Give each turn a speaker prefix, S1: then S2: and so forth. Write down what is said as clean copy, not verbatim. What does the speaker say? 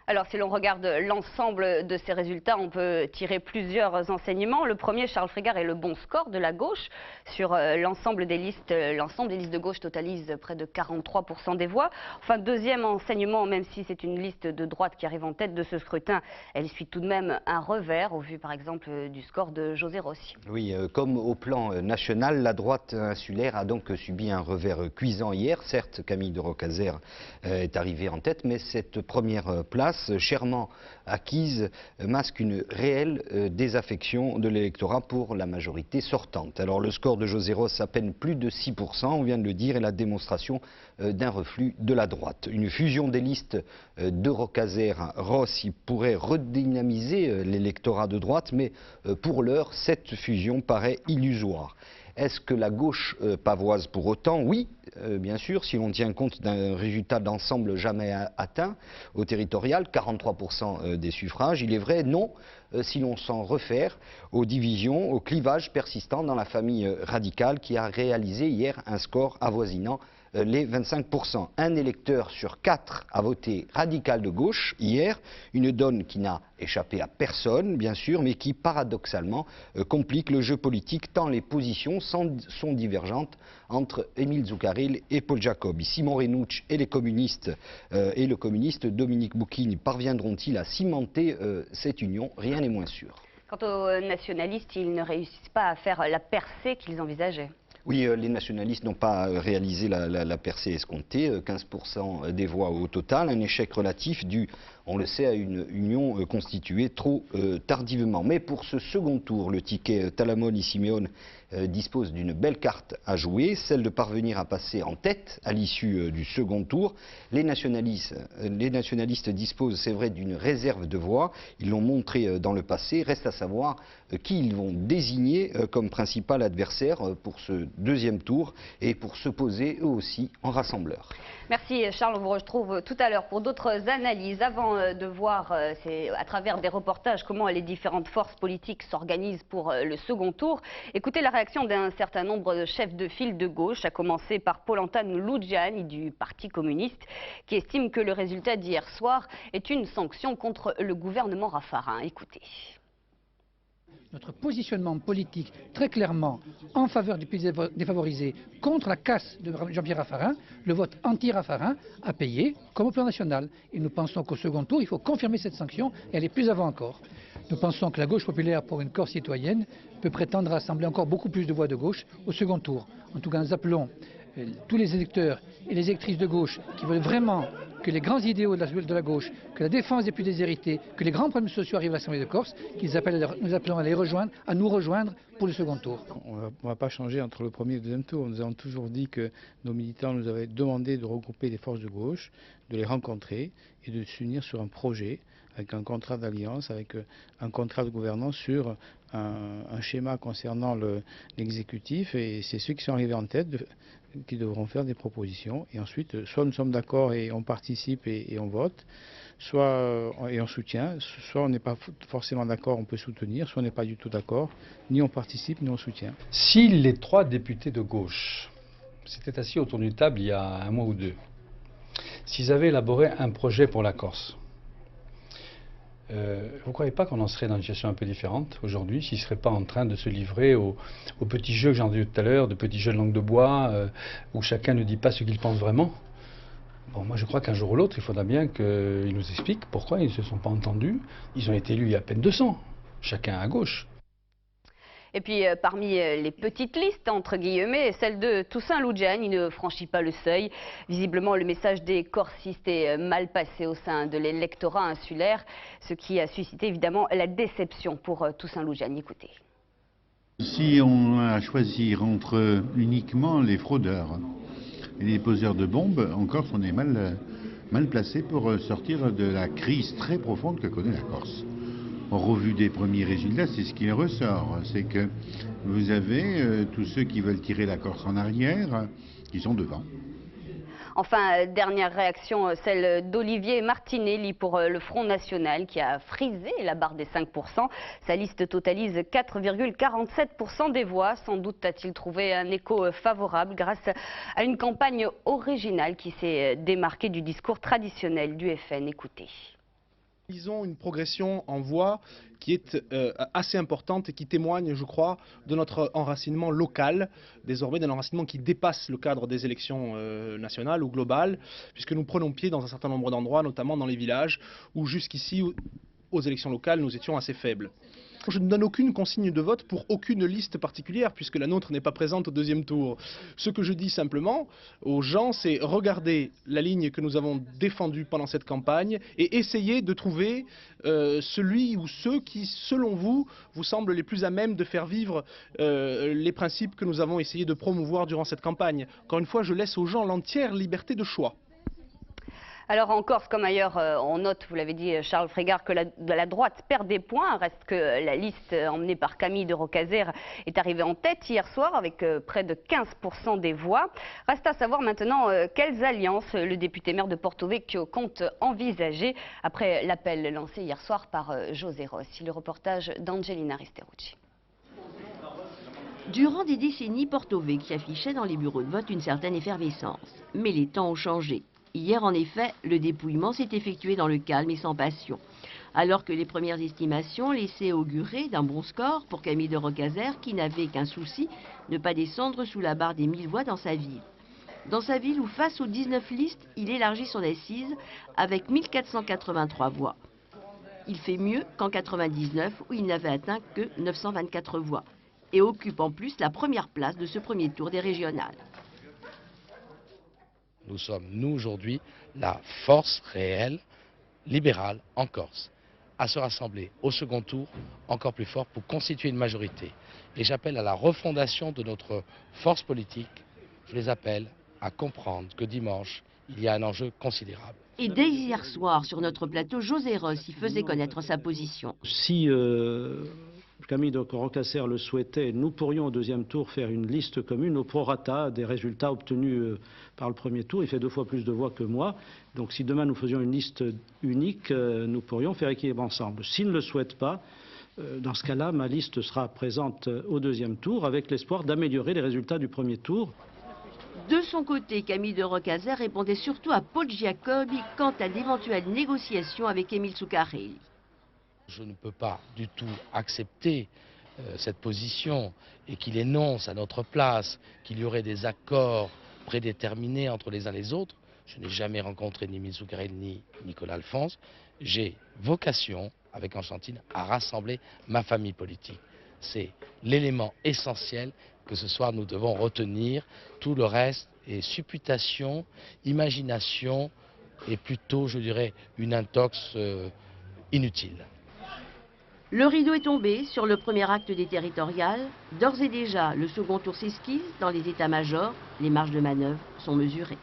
S1: Alors, si l'on regarde l'ensemble de ces résultats, on peut tirer plusieurs enseignements. Le premier, Charles Frégard, est le bon score de la gauche. Sur l'ensemble des listes de gauche totalise près de 43% des voix. Enfin, deuxième enseignement, même si c'est une liste de droite qui arrive en tête de ce scrutin, elle suit tout de même un revers, au vu par exemple du score de José Rossi.
S2: Oui, comme au plan national, la droite insulaire a donc subi un revers cuisant hier. Certes, Camille de Rocazert est arrivée en tête, mais cette première place, chèrement acquise, masque une réelle désaffection de l'électorat pour la majorité sortante. Alors le score de José Ross, à peine plus de 6%, on vient de le dire, est la démonstration d'un reflux de la droite. Une fusion des listes de Rocazert-Ross pourrait redynamiser l'électorat de droite, mais pour l'heure, cette fusion paraît illusoire. Est-ce que la gauche pavoise pour autant? Oui, bien sûr, si l'on tient compte d'un résultat d'ensemble jamais atteint au territorial, 43% des suffrages. Il est vrai, non, si l'on s'en réfère aux divisions, aux clivages persistants dans la famille radicale qui a réalisé hier un score avoisinant les 25%. Un électeur sur 4 a voté radical de gauche hier, une donne qui n'a échappé à personne, bien sûr, mais qui paradoxalement complique le jeu politique tant les positions sont divergentes entre Émile Zoukaril et Paul Jacob. Simon Renouch et les communistes et le communiste Dominique Boukine parviendront-ils à cimenter cette union? Rien n'est moins sûr.
S1: Quant aux nationalistes, ils ne réussissent pas à faire la percée qu'ils envisageaient.
S2: Oui, les nationalistes n'ont pas réalisé la percée escomptée, 15% des voix au total, un échec relatif dû, on le sait, à une union constituée trop tardivement. Mais pour ce second tour, le ticket Talamone-Siméon dispose d'une belle carte à jouer, celle de parvenir à passer en tête à l'issue du second tour. Les nationalistes disposent, c'est vrai, d'une réserve de voix, ils l'ont montré dans le passé, reste à savoir qui ils vont désigner comme principal adversaire pour ce deuxième tour et pour se poser eux aussi en rassembleur.
S1: Merci Charles, on vous retrouve tout à l'heure pour d'autres analyses. Avant de voir à travers des reportages comment les différentes forces politiques s'organisent pour le second tour, écoutez la réaction d'un certain nombre de chefs de file de gauche, à commencer par Paul-Antoine Lugiani du Parti communiste, qui estime que le résultat d'hier soir est une sanction contre le gouvernement Raffarin. Écoutez.
S3: Notre positionnement politique très clairement en faveur des plus défavorisés contre la casse de Jean-Pierre Raffarin, le vote anti-Raffarin a payé comme au plan national. Et nous pensons qu'au second tour, il faut confirmer cette sanction et aller plus avant encore. Nous pensons que la gauche populaire pour une Corse citoyenne peut prétendre rassembler encore beaucoup plus de voix de gauche au second tour. En tout cas, nous appelons tous les électeurs et les électrices de gauche qui veulent vraiment que les grands idéaux de la gauche, que la défense des plus déshérités, que les grands problèmes sociaux arrivent à l'Assemblée de Corse, nous appelons à nous rejoindre pour le second tour.
S4: On ne va pas changer entre le premier et le deuxième tour. Nous avons toujours dit que nos militants nous avaient demandé de regrouper les forces de gauche, de les rencontrer et de s'unir sur un projet, avec un contrat d'alliance, avec un contrat de gouvernance sur un schéma concernant l'exécutif. Et c'est ceux qui sont arrivés en tête qui devront faire des propositions. Et ensuite, soit nous sommes d'accord et on participe et on vote, soit et on soutient, soit on n'est pas forcément d'accord, on peut soutenir, soit on n'est pas du tout d'accord, ni on participe, ni on soutient.
S5: Si les 3 députés de gauche s'étaient assis autour d'une table il y a un mois ou 2, s'ils avaient élaboré un projet pour la Corse, vous ne croyez pas qu'on en serait dans une situation un peu différente aujourd'hui, s'ils ne seraient pas en train de se livrer aux petits jeux que j'ai entendus tout à l'heure, de petits jeux de langue de bois, où chacun ne dit pas ce qu'il pense vraiment? Bon, moi je crois qu'un jour ou l'autre, il faudra bien qu'ils nous expliquent pourquoi ils ne se sont pas entendus. Ils ont été élus il y a à peine 200, chacun à gauche.
S1: Et puis parmi les petites listes, entre guillemets, celle de Toussaint Lugiani ne franchit pas le seuil. Visiblement, le message des corsistes est mal passé au sein de l'électorat insulaire, ce qui a suscité évidemment la déception pour Toussaint Lugiani. Écoutez.
S6: Si on a à choisir entre uniquement les fraudeurs et les poseurs de bombes, en Corse, on est mal placé pour sortir de la crise très profonde que connaît la Corse. Au revu des premiers résultats, c'est ce qui ressort. C'est que vous avez tous ceux qui veulent tirer la Corse en arrière, qui sont devant.
S1: Enfin, dernière réaction, celle d'Olivier Martinelli pour le Front National qui a frisé la barre des 5%. Sa liste totalise 4,47% des voix. Sans doute a-t-il trouvé un écho favorable grâce à une campagne originale qui s'est démarquée du discours traditionnel du FN. Écoutez.
S7: Ils ont une progression en voix qui est assez importante et qui témoigne, je crois, de notre enracinement local, désormais d'un enracinement qui dépasse le cadre des élections nationales ou globales, puisque nous prenons pied dans un certain nombre d'endroits, notamment dans les villages, où jusqu'ici, aux élections locales, nous étions assez faibles. Je ne donne aucune consigne de vote pour aucune liste particulière, puisque la nôtre n'est pas présente au deuxième tour. Ce que je dis simplement aux gens, c'est regarder la ligne que nous avons défendue pendant cette campagne et essayer de trouver celui ou ceux qui, selon vous, vous semblent les plus à même de faire vivre les principes que nous avons essayé de promouvoir durant cette campagne. Encore une fois, je laisse aux gens l'entière liberté de choix.
S1: Alors en Corse comme ailleurs, on note, vous l'avez dit Charles Frégard, que la droite perd des points. Reste que la liste emmenée par Camille de Rocazers est arrivée en tête hier soir avec près de 15% des voix. Reste à savoir maintenant quelles alliances le député maire de Porto Vecchio compte envisager après l'appel lancé hier soir par José Rossi. Le reportage d'Angelina Risterucci.
S8: Durant des décennies, Porto Vecchio affichait dans les bureaux de vote une certaine effervescence. Mais les temps ont changé. Hier, en effet, le dépouillement s'est effectué dans le calme et sans passion. Alors que les premières estimations laissaient augurer d'un bon score pour Camille de Rocazers, qui n'avait qu'un souci, ne pas descendre sous la barre des 1000 voix dans sa ville. Dans sa ville où, face aux 19 listes, il élargit son assise avec 1483 voix. Il fait mieux qu'en 99, où il n'avait atteint que 924 voix, et occupe en plus la première place de ce premier tour des régionales.
S9: Nous sommes, nous, aujourd'hui, la force réelle, libérale, en Corse, à se rassembler au second tour encore plus fort pour constituer une majorité. Et j'appelle à la refondation de notre force politique. Je les appelle à comprendre que dimanche, il y a un enjeu considérable.
S8: Et dès hier soir, sur notre plateau, José Rossi faisait connaître sa position.
S10: Si Camille de Rocazers le souhaitait, nous pourrions au deuxième tour faire une liste commune au prorata des résultats obtenus par le premier tour. Il fait 2 fois plus de voix que moi. Donc si demain nous faisions une liste unique, nous pourrions faire équilibre ensemble. S'il ne le souhaite pas, dans ce cas-là, ma liste sera présente au deuxième tour avec l'espoir d'améliorer les résultats du premier tour.
S8: De son côté, Camille de Rocazers répondait surtout à Paul Giacobi quant à d'éventuelles négociations avec Émile Zuccarelli.
S9: Je ne peux pas du tout accepter cette position et qu'il énonce à notre place qu'il y aurait des accords prédéterminés entre les uns et les autres. Je n'ai jamais rencontré ni Émile Zuccarelli ni Nicolas Alphonse. J'ai vocation, avec Enchantine, à rassembler ma famille politique. C'est l'élément essentiel que ce soir nous devons retenir. Tout le reste est supputation, imagination et plutôt, je dirais, une intox inutile.
S8: Le rideau est tombé sur le premier acte des territoriales. D'ores et déjà, le second tour s'esquisse dans les états-majors. Les marges de manœuvre sont mesurées.